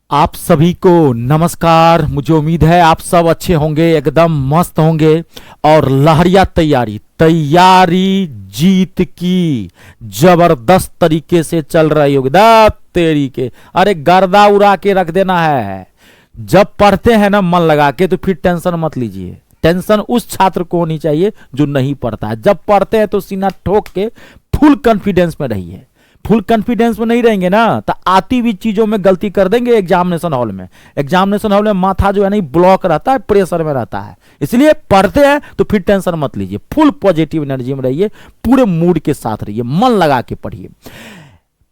आप सभी को नमस्कार। मुझे उम्मीद है आप सब अच्छे होंगे, एकदम मस्त होंगे और लहरिया तैयारी जीत की जबरदस्त तरीके से चल रही होगी। दा तेरी के अरे गर्दा उड़ा के रख देना है। जब पढ़ते हैं ना मन लगा के, तो फिर टेंशन मत लीजिए। टेंशन उस छात्र को होनी चाहिए जो नहीं पढ़ता है। जब पढ़ते हैं तो सीना ठोक के फुल कॉन्फिडेंस में रहिए। फुल कॉन्फिडेंस में नहीं रहेंगे ना तो आती हुई चीजों में गलती कर देंगे। एग्जामिनेशन हॉल में माथा जो है नहीं ब्लॉक रहता है, प्रेशर में रहता है। इसलिए पढ़ते हैं तो फिर टेंशन मत लीजिए, फुल पॉजिटिव एनर्जी में रहिए, पूरे मूड के साथ रहिए, मन लगा के पढ़िए।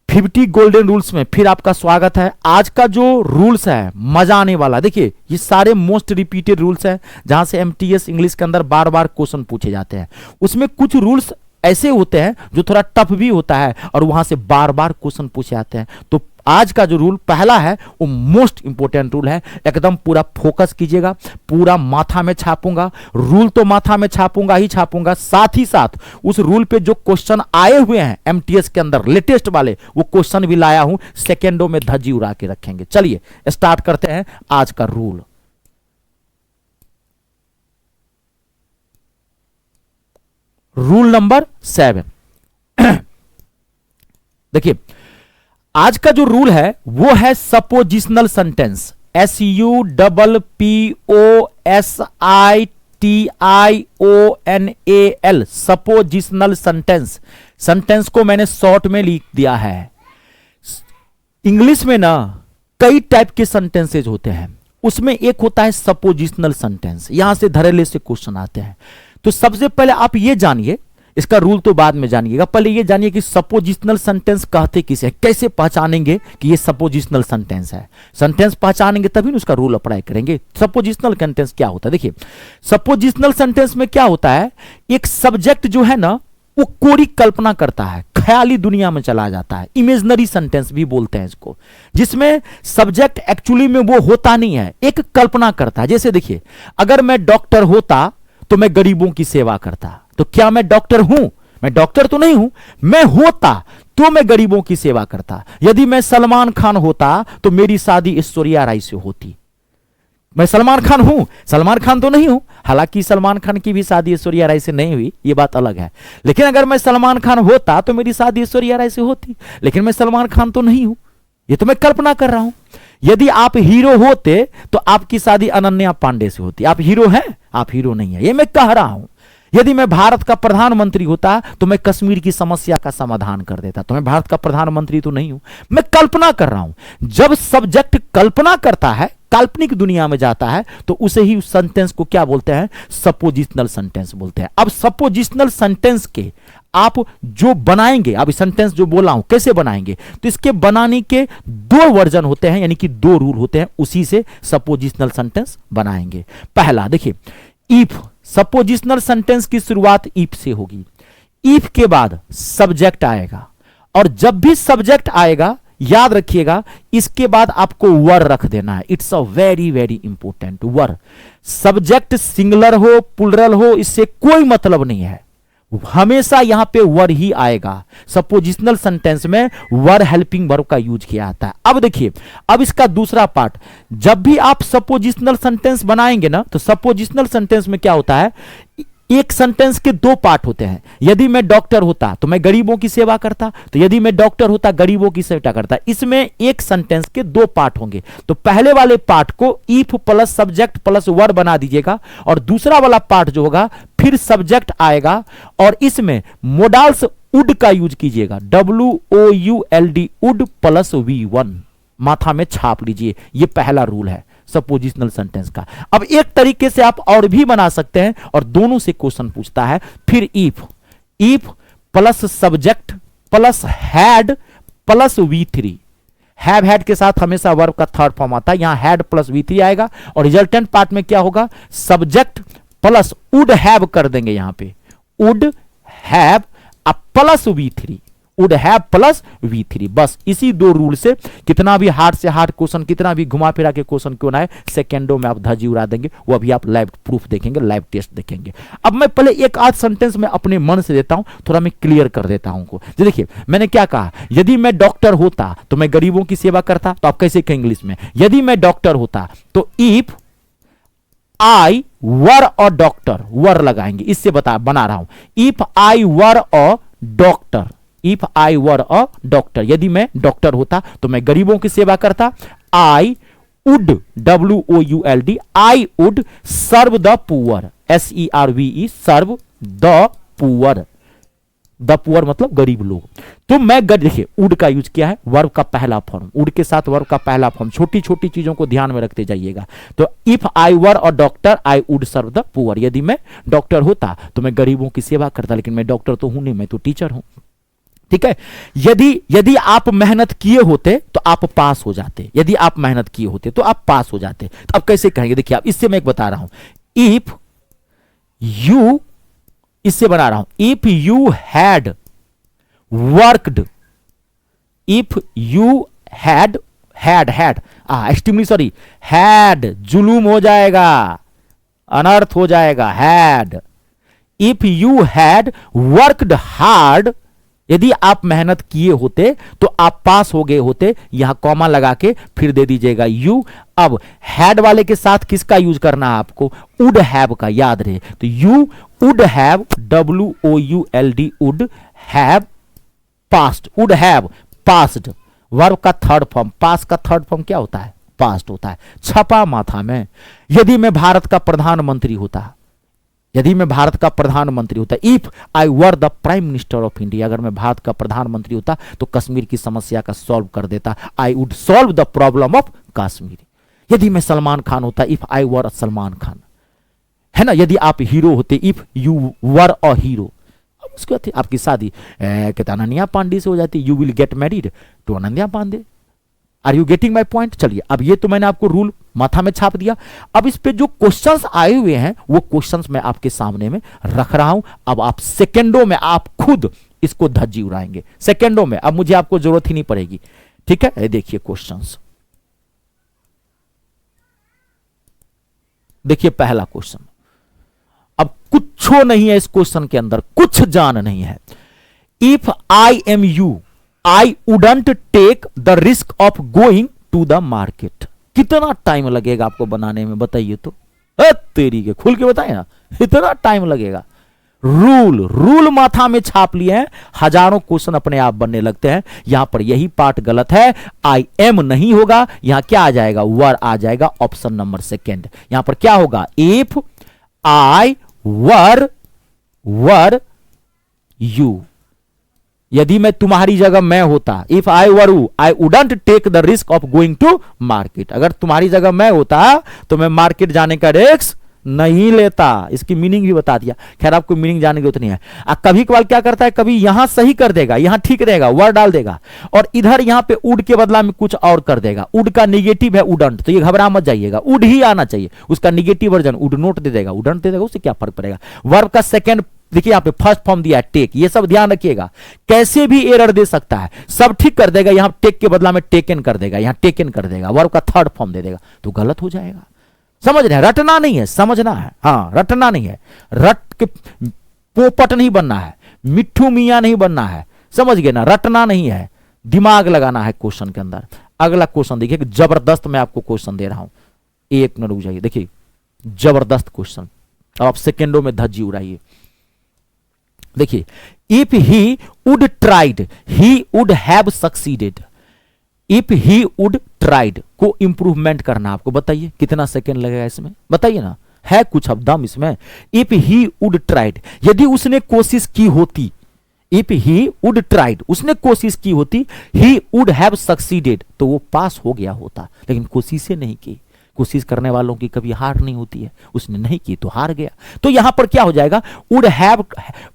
50 गोल्डन रूल्स में फिर आपका स्वागत है। आज का जो रूल्स है मजा आने वाला। देखिए ये सारे मोस्ट रिपीटेड रूल्स हैं, जहां से एमटीएस इंग्लिश के अंदर बार बार क्वेश्चन पूछे जाते हैं। उसमें कुछ रूल्स ऐसे होते हैं जो थोड़ा टफ भी होता है और वहां से बार बार क्वेश्चन पूछे जाते हैं। तो आज का जो रूल पहला है वो मोस्ट इंपोर्टेंट रूल है। एकदम पूरा फोकस कीजिएगा, पूरा माथा में छापूंगा। रूल तो माथा में छापूंगा ही छापूंगा, साथ ही साथ उस रूल पे जो क्वेश्चन आए हुए हैं एमटीएस के अंदर लेटेस्ट वाले, वो क्वेश्चन भी लाया हूं, सेकेंडों में धज्जी उड़ा के रखेंगे। चलिए स्टार्ट करते हैं आज का रूल। Rule number 7। देखिए आज का जो रूल है वो है suppositional sentence. SUPPOSITIONAL suppositional sentence. Sentence को मैंने शॉर्ट में लिख दिया है। इंग्लिश में ना कई टाइप के सेंटेंसेज होते हैं, उसमें एक होता है सपोजिशनल सेंटेंस। यहां से धड़ल्ले से क्वेश्चन आते हैं। तो सबसे पहले आप ये जानिए, इसका रूल तो बाद में जानिएगा, पहले ये जानिए कि सपोजिशनल सेंटेंस कहते किसे, कैसे पहचानेंगे कि ये सपोजिशनल सेंटेंस है। सेंटेंस पहचानेंगे तभी ना उसका रूल अप्लाई करेंगे। सपोजिशनल सेंटेंस क्या होता है? देखिए सपोजिशनल सेंटेंस में क्या होता है, एक सब्जेक्ट जो है ना वो कोरी कल्पना करता है, ख्याली दुनिया में चला जाता है। इमेजिनरी सेंटेंस भी बोलते हैं इसको, जिसमें सब्जेक्ट एक्चुअली में वो होता नहीं है, एक कल्पना करता है। जैसे देखिए अगर मैं डॉक्टर होता तो मैं गरीबों की सेवा करता। तो क्या मैं डॉक्टर हूं? मैं डॉक्टर तो नहीं हूं। मैं होता तो मैं गरीबों की सेवा करता। यदि मैं सलमान खान होता तो मेरी शादी ऐश्वर्या राय से होती। मैं सलमान खान हूं, सलमान खान तो नहीं हूं। हालांकि सलमान खान की भी शादी ऐश्वर्या राय से नहीं हुई, ये बात अलग है। लेकिन अगर मैं सलमान खान होता तो मेरी शादी ऐश्वर्या राय से होती। लेकिन मैं सलमान खान तो नहीं हूं, ये तो मैं कल्पना कर रहा हूं। यदि आप हीरो होते तो आपकी शादी अनन्या पांडे से होती। आप हीरो हैं? आप हीरो नहीं है, ये मैं कह रहा हूं। यदि मैं भारत का प्रधानमंत्री होता तो मैं कश्मीर की समस्या का समाधान कर देता। तो मैं भारत का प्रधानमंत्री तो नहीं हूं, मैं कल्पना कर रहा हूं। जब सब्जेक्ट कल्पना करता है, काल्पनिक दुनिया में जाता है, तो उसे ही उस सेंटेंस को क्या बोलते हैं? सपोजिशनल सेंटेंस बोलते हैं। अब सपोजिशनल सेंटेंस के आप जो बनाएंगे, अब सेंटेंस जो बोला हूं कैसे बनाएंगे, तो इसके बनाने के दो वर्जन होते हैं, यानी कि दो रूल होते हैं, उसी से सपोजिशनल सेंटेंस बनाएंगे। पहला देखिए, इफ। सपोजिशनल सेंटेंस की शुरुआत इफ से होगी। इफ के बाद सब्जेक्ट आएगा, और जब भी सब्जेक्ट आएगा याद रखिएगा इसके बाद आपको वर रख देना है। It's a very very important were. Subject singular हो प्लुरल हो इससे कोई मतलब नहीं है, हमेशा यहां पे वर ही आएगा। सपोजिशनल सेंटेंस में वर हेल्पिंग वर्ब का यूज किया जाता है। अब देखिए, अब इसका दूसरा पार्ट, जब भी आप सपोजिशनल सेंटेंस बनाएंगे ना, तो सपोजिशनल सेंटेंस में क्या होता है, एक सेंटेंस के दो पार्ट होते हैं। यदि मैं डॉक्टर होता तो मैं गरीबों की सेवा करता, तो यदि मैं डॉक्टर होता गरीबों की सेवा करता। इसमें एक सेंटेंस के दो पार्ट होंगे। तो पहले वाले पार्ट को if plus subject plus verb बना दीजिएगा, और दूसरा वाला पार्ट जो होगा फिर सब्जेक्ट आएगा और इसमें मोडाल्स वुड का यूज कीजिएगा। WOULD वुड प्लस V1 माथा में छाप लीजिए। यह पहला रूल है सपोजिशनल सेंटेंस का। अब एक तरीके से आप और भी बना सकते हैं, और दोनों से क्वेश्चन पूछता है। फिर if plus subject plus had plus V3। Have had के साथ हमेशा वर्ब का थर्ड फॉर्म आता है, यहां हैड प्लस V3 आएगा, और रिजल्टेंट पार्ट में क्या होगा, सब्जेक्ट प्लस वुड हैव कर देंगे। यहां पे would have plus V3। Would have plus V3। बस इसी दो रूल से कितना भी हार्ड से हार्ड क्वेश्चन, कितना भी घुमा फिरा के क्वेश्चन क्यों ना है, सेकेंडों में आप धज्जी उड़ा देंगे। वो अभी आप लाइव प्रूफ देखेंगे, लाइव टेस्ट देखेंगे। अब मैं पहले एक आध सेंटेंस में अपने मन से देता हूं, थोड़ा मैं क्लियर कर देता हूं को। देखिए मैंने क्या कहा, यदि मैं डॉक्टर होता तो मैं गरीबों की सेवा करता। तो आप कैसे कहेंगे इंग्लिश में, यदि मैं डॉक्टर होता तो if I were a doctor, वर लगाएंगे, इससे बना रहा हूं। If I were a doctor, if I were a doctor, यदि मैं डॉक्टर होता तो मैं गरीबों की सेवा करता। I would, WOULD, I would serve the poor, SERVE, serve the poor. The poor मतलब गरीब लोग। तो मैं देखिए वुड का यूज किया है, वर्ब का पहला फॉर्म, वुड के साथ वर्ब का पहला फॉर्म। छोटी छोटी चीजों को ध्यान में रखते जाइएगा। तो if I were a doctor I would serve the poor, यदि मैं डॉक्टर होता तो मैं गरीबों की सेवा करता। लेकिन मैं डॉक्टर तो हूं नहीं, मैं तो टीचर हूं। ठीक है, यदि आप मेहनत किए होते तो आप पास हो जाते, यदि आप मेहनत किए होते तो आप पास हो जाते। तो अब कैसे कहेंगे, देखिए आप, इससे मैं एक बता रहा हूं, इफ यू, इससे बना रहा हूं, if you had worked, if you had extremely sorry, had जुलूम हो जाएगा, अनर्थ हो जाएगा, had. If you had worked hard, यदि आप मेहनत किए होते तो आप पास हो गए होते। यहां कॉमा लगा के फिर दे दीजिएगा यू। अब हैड वाले के साथ किसका यूज करना है आपको, वुड हैव का, याद रहे। तो you would have, WOULD, would have past, would have passed, verb का थर्ड फॉर्म। पास का थर्ड फॉर्म क्या होता है, पास्ट होता है। छपा माथा में, यदि मैं भारत का प्रधानमंत्री होता, यदि मैं भारत का प्रधानमंत्री होता, if I were the prime minister of India, अगर मैं भारत का प्रधानमंत्री होता तो कश्मीर की समस्या का सॉल्व कर देता। I would solve the problem of Kashmir. यदि मैं सलमान खान होता, इफ आई वर सलमान खान, है ना। यदि आप हीरो होते, if you were a hero, उसके बाद आपकी शादी कहता अनन्या पांडे से हो जाती, you will get married to Ananya Pandey. Are you getting my point. चलिए अब ये तो मैंने आपको रूल माथा में छाप दिया। अब इस पे जो क्वेश्चंस आए हुए हैं वो क्वेश्चंस मैं आपके सामने में रख रहा हूं। अब आप सेकंडों में आप खुद इसको धज्जी उड़ाएंगे, सेकंडों में। अब मुझे आपको जरूरत ही नहीं पड़ेगी। ठीक है, देखिए क्वेश्चंस, देखिए पहला क्वेश्चन। अब कुछ नहीं है इस क्वेश्चन के अंदर, कुछ जान नहीं है। If I am you I wouldn't take the risk of going to the market. कितना टाइम लगेगा आपको बनाने में, बताइए तो। तेरी के खुल के बताए ना, इतना टाइम लगेगा। रूल माथा में छाप लिए हैं, हजारों क्वेश्चन अपने आप बनने लगते हैं। यहां पर यही पार्ट गलत है, आई एम नहीं होगा, यहां क्या आ जाएगा, वर आ जाएगा, ऑप्शन नंबर सेकेंड। यहां पर क्या होगा, इफ आई वर यू, यदि मैं तुम्हारी जगह मैं होता, if I were you I wouldn't take the risk of going to market. अगर तुम्हारी जगह मैं होता तो मैं मार्केट जाने का रिस्क नहीं लेता। इसकी मीनिंग भी बता दिया। खैर आपको मीनिंग जानने की जरूरत नहीं है। कभी कभार क्या करता है, कभी यहां सही कर देगा, यहां ठीक रहेगा, वर डाल देगा, और इधर यहां पे वुड के बदला में कुछ और कर देगा। वुड का निगेटिव है वुडंट, तो ये घबरा मत जाइएगा, वुड ही आना चाहिए। उसका निगेटिव वर्जन वुड नोट दे देगा, वुडंट दे देगा, उससे क्या फर्क पड़ेगा। वर्ब का सेकंड देखिए यहां पे फर्स्ट फॉर्म दिया है टेक, ये सब ध्यान रखिएगा। कैसे भी एरर दे सकता है, सब ठीक कर देगा, यहां टेक के बदला में टेकन कर देगा, यहां टेकन कर देगा, वर्ब का थर्ड फॉर्म दे देगा, तो गलत हो जाएगा। समझ रहे हैं, रटना नहीं है, समझना है। हाँ, रटना नहीं है, रट के पोपट नहीं बनना है, मिट्ठू मियां नहीं बनना है, समझ गए ना। रटना नहीं है, दिमाग लगाना है क्वेश्चन के अंदर। अगला क्वेश्चन देखिए, जबरदस्त मैं आपको क्वेश्चन दे रहा हूं, एक मिनट रुक जाइए। देखिए जबरदस्त क्वेश्चन, अब आप सेकेंडों में धज्जी उड़ाइए। देखिए, if he would tried he would have succeeded. If he would tried को इंप्रूवमेंट करना, आपको बताइए कितना सेकेंड लगेगा इसमें, बताइए ना, है कुछ अब दम इसमें। इफ ही वुड ट्राइड, यदि उसने कोशिश की होती, इफ ही वुड ट्राइड, उसने कोशिश की होती, ही वुड हैव सक्सीडेड, तो वो पास हो गया होता, लेकिन कोशिशें नहीं की। कोशिश करने वालों की कभी हार नहीं होती है, उसने नहीं की तो हार गया। तो यहां पर क्या हो जाएगा, वुड हैव,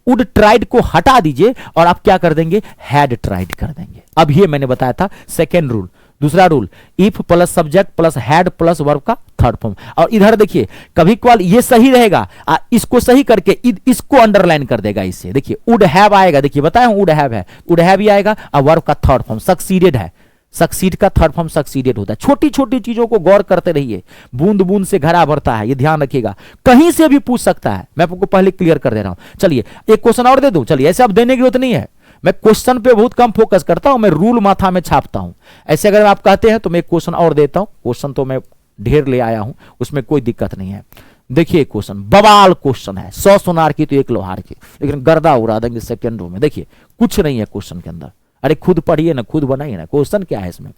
वुड ट्राइड को हटा दीजिए और आप क्या कर देंगे, हैड ट्राइड कर देंगे। अब ये मैंने बताया था सेकेंड रूल, दूसरा rule, if plus subject plus had plus verb का थर्ड फॉर्म। और इधर देखिए कभी कभार ये सही रहेगा, इसको सही करके इसको अंडरलाइन कर देगा इससे। देखिए वुड हैव आएगा, देखिए बताया वुड हैव है, वुड हैव ही आएगा, और वर्ब का थर्ड फॉर्म सक्सीडेड है, सक्सीड का थर्ड फॉर्म सक्सीडेड होता है। छोटी छोटी चीजों को गौर करते रहिए, बूंद बूंद से घड़ा भरता है, ये ध्यान रखिएगा, कहीं से भी पूछ सकता है, मैं आपको पहले क्लियर कर दे रहा हूं। चलिए एक क्वेश्चन और दे दूं, चलिए ऐसे अब देने की जरूरत नहीं है, मैं क्वेश्चन पे बहुत कम फोकस करता हूं, मैं रूल माथा में छापता हूं। ऐसे अगर आप कहते हैं तो मैं एक क्वेश्चन और देता हूं, क्वेश्चन तो मैं ढेर ले आया हूं, उसमें कोई दिक्कत नहीं है। देखिए क्वेश्चन बवाल क्वेश्चन है, 100 सोनार की तो 1 लोहार की, लेकिन गर्दा उड़ा देंगे सेकेंडों में। देखिए कुछ नहीं है क्वेश्चन के अंदर, अरे खुद पढ़िए ना, खुद बनाइए ना, क्वेश्चन क्या है इसमें।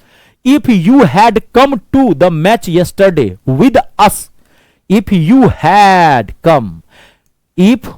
If you had come to the match yesterday with us, if you had come, if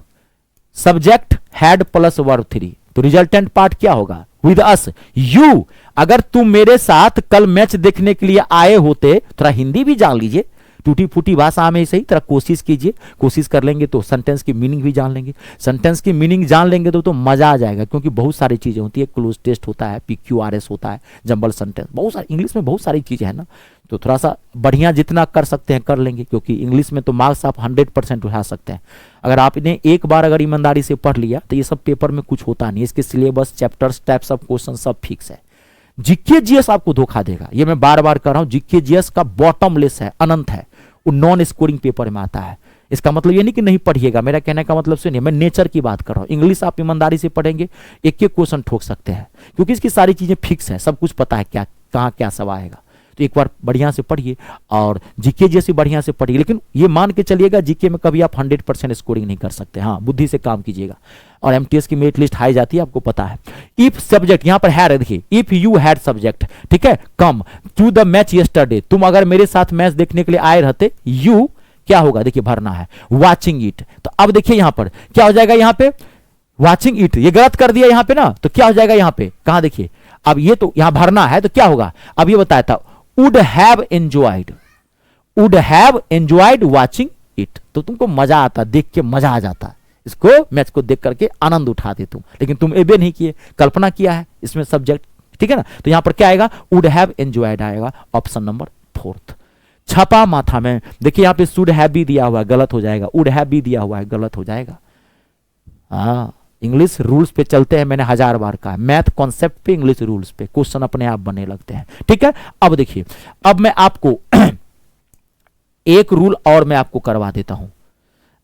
subject had plus verb 3, तो रिजल्टेंट पार्ट क्या होगा, विद अस। यू, अगर तुम मेरे साथ कल मैच देखने के लिए आए होते, थोड़ा हिंदी भी जान लीजिए, टूटी फूटी भाषा में सही, तरह कोशिश कीजिए, कोशिश कर लेंगे तो सेंटेंस की मीनिंग भी जान लेंगे, सेंटेंस की मीनिंग जान लेंगे तो मजा आ जाएगा, क्योंकि बहुत सारी चीजें होती है, क्लोज टेस्ट होता है, PQRS होता है, जंबल सेंटेंस, बहुत सारी इंग्लिश में बहुत सारी चीजें है ना, तो थोड़ा सा बढ़िया जितना कर सकते हैं कर लेंगे, क्योंकि इंग्लिश में तो मार्क्स आप 100% उठा सकते हैं। अगर आपने एक बार अगर ईमानदारी से पढ़ लिया तो ये सब पेपर में कुछ होता नहीं, इसके syllabus, chapters, types of question सब फिक्स है। जीके जीएस आपको धोखा देगा, ये मैं बार बार कर रहा हूं, जीके जीएस का बॉटमलेस है, अनंत है, वो नॉन स्कोरिंग पेपर में आता है। इसका मतलब ये नहीं कि नहीं पढ़िएगा, मेरा कहने का मतलब सुनिए, मैं नेचर की बात कर रहा हूं। इंग्लिश आप ईमानदारी से पढ़ेंगे, एक एक क्वेश्चन ठोक सकते हैं, क्योंकि इसकी सारी चीजें फिक्स है, सब कुछ पता है क्या कहां क्या सब आएगा। तो एक बार बढ़िया से पढ़िए, और जीके जैसे बढ़िया से पढ़िए, लेकिन ये मान के चलिएगा जीके में कभी आप 100% स्कोरिंग नहीं कर सकते, हाँ बुद्धि से काम कीजिएगा। और एमटीएस की मेरिट लिस्ट हाई जाती है, आपको पता है। इफ सब्जेक्ट यहां पर है, देखिए इफ यू हैड सब्जेक्ट, ठीक है, come to the match yesterday, तुम अगर मेरे साथ मैच देखने के लिए आए रहते, यू क्या होगा, देखिए भरना है वाचिंग इट। तो अब देखिए यहां पर क्या हो जाएगा, यहां पे वाचिंग इट, ये गलत कर दिया यहां पे ना, तो क्या हो जाएगा यहां पे, कहां देखिए, अब ये तो यहां भरना है, तो क्या होगा, अब ये बताया था would have enjoyed watching it, तो तुमको मजा आता, देख के मजा आ जाता, इसको मैच को देख करके आनंद उठाते तुम, लेकिन तुम एबे नहीं किए, कल्पना किया है इसमें सब्जेक्ट, ठीक है ना। तो यहां पर क्या आएगा, would have enjoyed आएगा, ऑप्शन नंबर 4। छपा माथा में, देखिए यहां पे should have भी दिया हुआ है, गलत हो जाएगा, would have भी दिया हुआ है, गलत हो जाएगा। हाँ इंग्लिश रूल्स पे चलते हैं, मैंने 1000 बार कहा, मैथ कॉन्सेप्ट पे, इंग्लिश रूल्स पे, क्वेश्चन अपने आप बनने लगते हैं, ठीक है। अब देखिए, अब मैं आपको एक रूल और मैं आपको करवा देता हूं,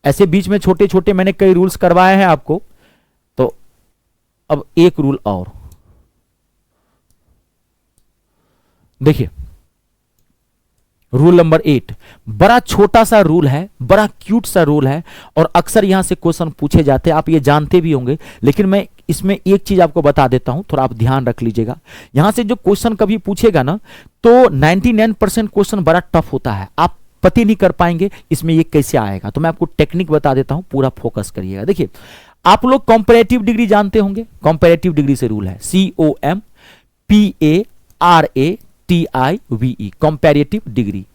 ऐसे बीच में छोटे छोटे मैंने कई रूल्स करवाए हैं आपको, तो अब एक रूल और देखिए, रूल नंबर 8, बड़ा छोटा सा रूल है, बड़ा क्यूट सा रूल है, और अक्सर यहां से क्वेश्चन पूछे जाते हैं, आप ये जानते भी होंगे, लेकिन मैं इसमें एक चीज आपको बता देता हूं, थोड़ा आप ध्यान रख लीजिएगा। यहां से जो क्वेश्चन कभी पूछेगा ना, तो 99% क्वेश्चन बड़ा टफ होता है, आप पति नहीं कर पाएंगे इसमें ये कैसे आएगा, तो मैं आपको टेक्निक बता देता हूं, पूरा फोकस करिएगा। देखिए आप लोग कंपैरेटिव डिग्री जानते होंगे, कंपैरेटिव डिग्री से रूल है COMPARATIVE, comparative degree.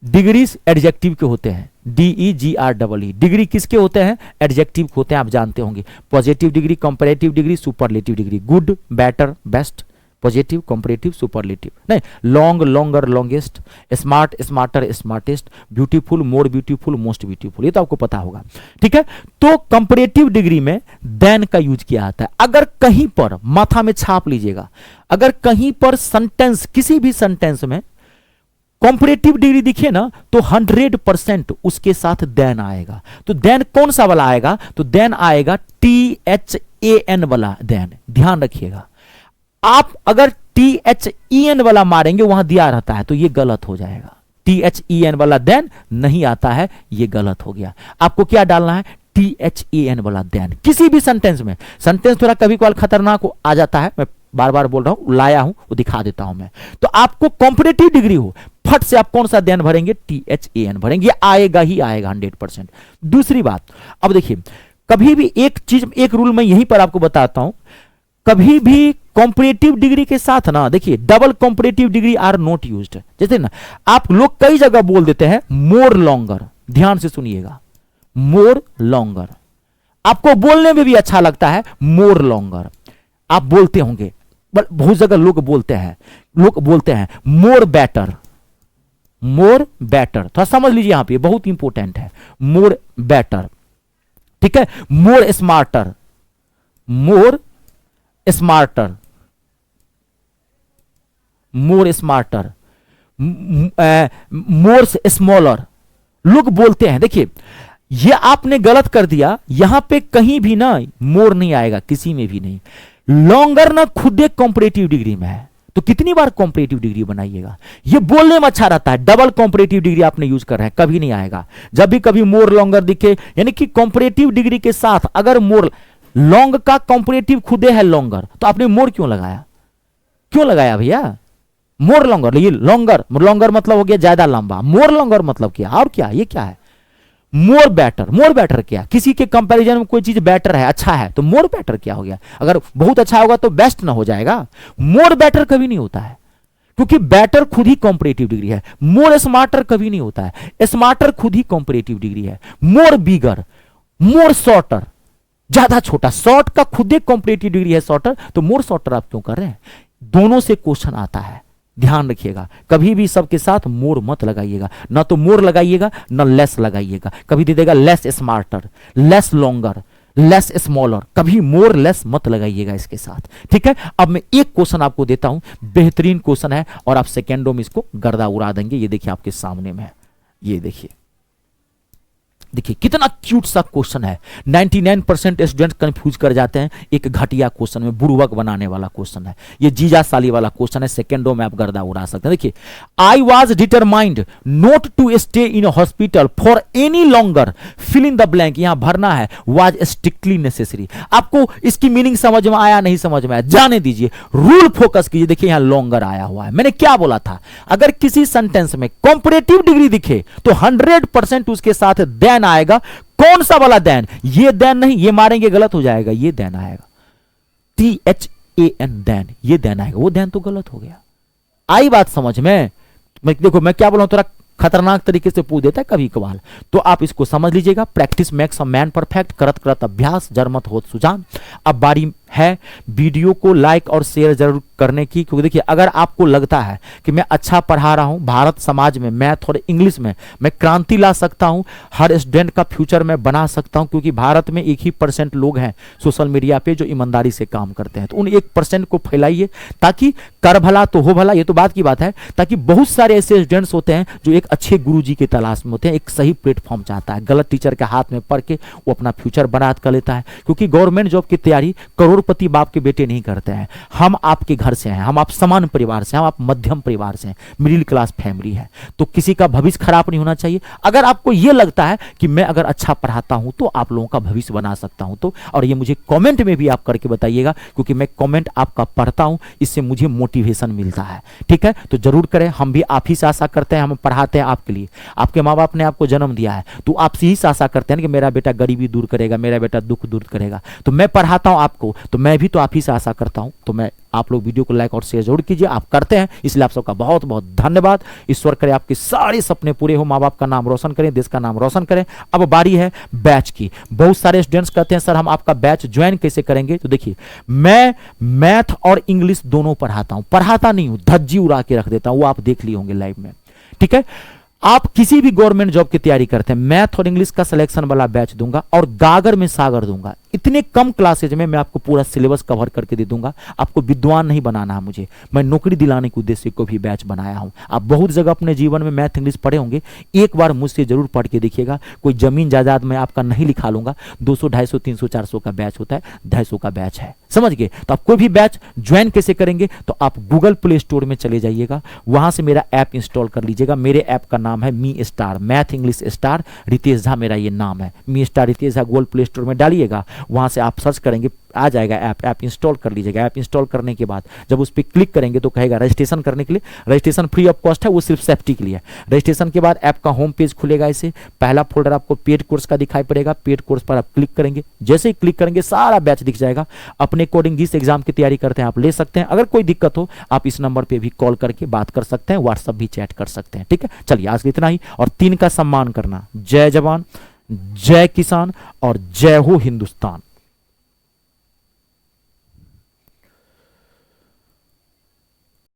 Degrees adjective के होते हैं, DEGREE, डिग्री किसके होते हैं, एडजेक्टिव होते हैं, आप जानते होंगे, positive degree, comparative degree, superlative degree, good, better, best, positive, comparative, superlative, नहीं, long, longer, longest, smart, smarter, smartest, beautiful, more beautiful, most beautiful, ये तो आपको पता होगा, ठीक है। तो कंपैरेटिव डिग्री में देन का यूज किया जाता है। अगर कहीं पर माथा में छाप लीजिएगा, अगर कहीं पर सेंटेंस, किसी भी सेंटेंस में कंपैरेटिव डिग्री दिखे ना, तो 100% उसके साथ देन आएगा। तो देन कौन सा वाला आएगा, तो देन आएगा THAN वाला देन, ध्यान रखिएगा। आप अगर THEN वाला मारेंगे, वहां दिया रहता है, तो ये गलत हो जाएगा, THEN वाला देन नहीं आता है, ये गलत हो गया। आपको क्या डालना है, THAN वाला देन, किसी भी सेंटेंस में। सेंटेंस थोड़ा कभी कभार खतरनाक आ जाता है, मैं बार बार बोल रहा हूं, लाया हूं वो दिखा देता हूं मैं। तो आपको कंपैरेटिव डिग्री हो, फट से आप कौन सा देन भरेंगे, THAN भरेंगे, आएगा ही आएगा 100%। दूसरी बात, अब देखिए कभी भी एक चीज, एक रूल मैं यहीं पर आपको बताता हूं, कभी भी कंपैरेटिव डिग्री के साथ ना, देखिए double comparative degree are not used. जैसे ना आप लोग कई जगह बोल देते हैं मोर लॉन्गर, ध्यान से सुनिएगा, मोर लॉन्गर, आपको बोलने में भी अच्छा लगता है मोर लॉन्गर, आप बोलते होंगे, बहुत जगह लोग बोलते हैं मोर बेटर, मोर बेटर, थोड़ा समझ लीजिए यहां पे बहुत इंपॉर्टेंट है, मोर बेटर, ठीक है। मोर स्मार्टर, मोर स्मार्टर, मोर स्मार्टर, मोर स्मॉलर, लोग बोलते हैं। देखिए ये आपने गलत कर दिया, यहां पे कहीं भी ना मोर नहीं आएगा, किसी में भी नहीं। लॉन्गर ना खुद एक कॉम्परेटिव डिग्री में है, तो कितनी बार कॉम्परेटिव डिग्री बनाइएगा। ये बोलने में अच्छा रहता है, डबल कॉम्परेटिव डिग्री आपने यूज कर रहे हैं, कभी नहीं आएगा। जब भी कभी मोर लॉन्गर दिखे, यानी कि कॉम्परेटिव डिग्री के साथ अगर मोर, लॉन्ग का कॉम्परेटिव खुदे है लॉन्गर, तो आपने मोर क्यों लगाया, क्यों लगाया भैया मोर लॉन्गर। ये लॉन्गर, लॉन्गर मतलब हो गया ज्यादा लंबा, मोर लॉन्गर मतलब क्या, और क्या, ये क्या है मोर बेटर। मोर बेटर क्या, किसी के कंपैरिजन में कोई चीज बेटर है, अच्छा है, तो मोर बेटर क्या हो गया। अगर बहुत अच्छा होगा तो बेस्ट ना हो जाएगा, मोर बेटर कभी नहीं होता है, क्योंकि बेटर खुद ही कॉम्परेटिव डिग्री है। मोर स्मार्टर कभी नहीं होता है, स्मार्टर खुद ही कॉम्परेटिव डिग्री है। मोर बिगर, मोर शॉर्टर, ज्यादा छोटा, शॉर्ट का खुद ही कॉम्परेटिव डिग्री है शॉर्टर, तो मोर शॉर्टर आप क्यों कर रहे हैं। दोनों से क्वेश्चन आता है, ध्यान रखिएगा, कभी भी सबके साथ मोर मत लगाइएगा, ना तो मोर लगाइएगा ना लेस लगाइएगा। कभी दे देगा less smarter, less longer, less smaller, कभी मोर लेस मत लगाइएगा इसके साथ, ठीक है। अब मैं एक क्वेश्चन आपको देता हूं, बेहतरीन क्वेश्चन है और आप सेकेंडों में इसको गर्दा उड़ा देंगे। ये देखिए आपके सामने में है, ये देखिए, देखिए कितना क्यूट सा क्वेश्चन है। 99% स्टूडेंट कंफ्यूज कर जाते हैं, एक घटिया क्वेश्चन में बुड़बक बनाने वाला क्वेश्चन है। ये जीजा साली वाला क्वेश्चन है, सेकेंडों में आप गर्दा उड़ा सकते हैं। देखिए, I was determined not to stay in hospital for any longer, fill in the blank, यहां भरना है वाज स्ट्रिक्टली नेसेसरी। आपको इसकी मीनिंग समझ में आया, नहीं समझ में आया, जाने दीजिए, रूल फोकस कीजिए। देखिए यहां लॉन्गर आया हुआ है, मैंने क्या बोला था, अगर किसी सेंटेंस में कंपैरेटिव डिग्री दिखे तो 100% उसके साथ देन आएगा। कौन सा वाला देन, ये देन नहीं, ये मारेंगे गलत हो जाएगा, ये देन आएगा, THAN देन, ये देन आएगा, वो देन तो गलत हो गया। आई बात समझ में। देखो मैं क्या बोला हूं, थोड़ा खतरनाक तरीके से पूछ देता है कभी कभार, तो आप इसको समझ लीजिएगा। Practice makes a man perfect, करत करत अभ्यास जरमत होत सुजान। अब बारी है वीडियो को लाइक और शेयर जरूर करने की, क्योंकि देखिए अगर आपको लगता है कि मैं अच्छा पढ़ा रहा हूं, भारत समाज में मैथ और इंग्लिश में मैं क्रांति ला सकता हूं, हर स्टूडेंट का फ्यूचर मैं बना सकता हूं, क्योंकि भारत में 1% लोग हैं सोशल मीडिया पे जो ईमानदारी से काम करते हैं, तो उन 1% को फैलाइए, ताकि कर भला तो हो भला, ये तो बात की बात है, ताकि बहुत सारे ऐसे स्टूडेंट्स होते हैं जो एक अच्छे गुरुजी की तलाश में होते हैं, एक सही प्लेटफॉर्म चाहता है, गलत टीचर के हाथ में पढ़ के वो अपना फ्यूचर बर्बाद कर लेता है। क्योंकि गवर्नमेंट जॉब की तैयारी करोड़पति बाप के बेटे नहीं करते हैं। हम आपके घर से हैं, हम आप समान परिवार से, हम आप मध्यम परिवार से हैं, मिडिल क्लास फैमिली है, तो किसी का भविष्य खराब नहीं होना चाहिए। अगर आपको यह लगता है कि मैं अगर अच्छा पढ़ाता हूं तो आप लोगों का भविष्य बना सकता हूं, तो और ये मुझे कमेंट में भी आप करके बताइएगा, क्योंकि मैं कमेंट आपका पढ़ता हूं, इससे मुझे मोटिवेशन मिलता है, ठीक है। तो जरूर करें, हम भी आप ही से आशा करते हैं, हम पढ़ाते हैं आपके लिए, आपके माँ बाप ने आपको जन्म दिया है, तो आपसे ही आशा करते हैं कि मेरा बेटा गरीबी दूर करेगा, मेरा बेटा दुख दूर करेगा, तो मैं पढ़ाता हूं आपको, तो मैं भी तो आप ही से आशा करता हूं। तो मैं आप लोग वीडियो को लाइक और शेयर जरूर कीजिए, आप करते हैं, इसलिए आप सबका बहुत बहुत धन्यवाद। ईश्वर करे आपके सारे सपने पूरे हो, माँ बाप का नाम रोशन करें, देश का नाम रोशन करें। अब बारी है बैच की। बहुत सारे स्टूडेंट्स कहते हैं सर हम आपका बैच ज्वाइन कैसे करेंगे, तो देखिए मैं मैथ और इंग्लिश दोनों पढ़ाता हूं, पढ़ाता नहीं हूं, धज्जी उड़ा के रख देता हूं, वो आप देख लिए होंगे लाइव में, ठीक है। आप किसी भी गवर्नमेंट जॉब की तैयारी करते हैं, मैथ और इंग्लिश का सिलेक्शन वाला बैच दूंगा और गागर में सागर दूंगा। इतने कम क्लासेज में मैं आपको पूरा सिलेबस कवर करके दे दूंगा। आपको विद्वान नहीं बनाना है मुझे, मैं नौकरी दिलाने के उद्देश्य को भी बैच बनाया हूं। आप बहुत जगह अपने जीवन में मैथ इंग्लिश पढ़े होंगे, एक बार मुझसे जरूर पढ़ के देखिएगा। कोई जमीन जायदाद में आपका नहीं लिखा लूंगा, 200 250 300 400 का बैच होता है, 250 का बैच है, समझ गए। तो आप कोई भी बैच ज्वाइन कैसे करेंगे, तो आप गूगल प्ले स्टोर में चले जाइएगा, वहां से मेरा ऐप इंस्टॉल कर लीजिएगा। मेरे ऐप का नाम है me star, math English star Ritesh Jha मेरा ये नाम है, me star Ritesh Jha. Google Play Store में डालिएगा, वहां से आप सर्च करेंगे, आ जाएगा ऐप इंस्टॉल कर लीजिएगा। ऐप इंस्टॉल करने के बाद जब उस पर क्लिक करेंगे तो कहेगा रजिस्ट्रेशन करने के लिए, रजिस्ट्रेशन फ्री ऑफ कॉस्ट है, वो सिर्फ सेफ्टी के लिए है। रजिस्ट्रेशन के बाद ऐप का होम पेज खुलेगा, ऐसे पहला फोल्डर आपको पेड कोर्स का दिखाई पड़ेगा, पेड कोर्स पर आप क्लिक करेंगे, जैसे ही क्लिक करेंगे सारा बैच दिख जाएगा। अपने अकॉर्डिंग जिस एग्जाम की तैयारी करते हैं आप ले सकते हैं। अगर कोई दिक्कत हो आप इस नंबर पर भी कॉल करके बात कर सकते हैं, व्हाट्सअप भी चैट कर सकते हैं, ठीक है। चलिए आज इतना ही, और 3 का सम्मान करना। जय जवान, जय किसान और जय हो हिंदुस्तान।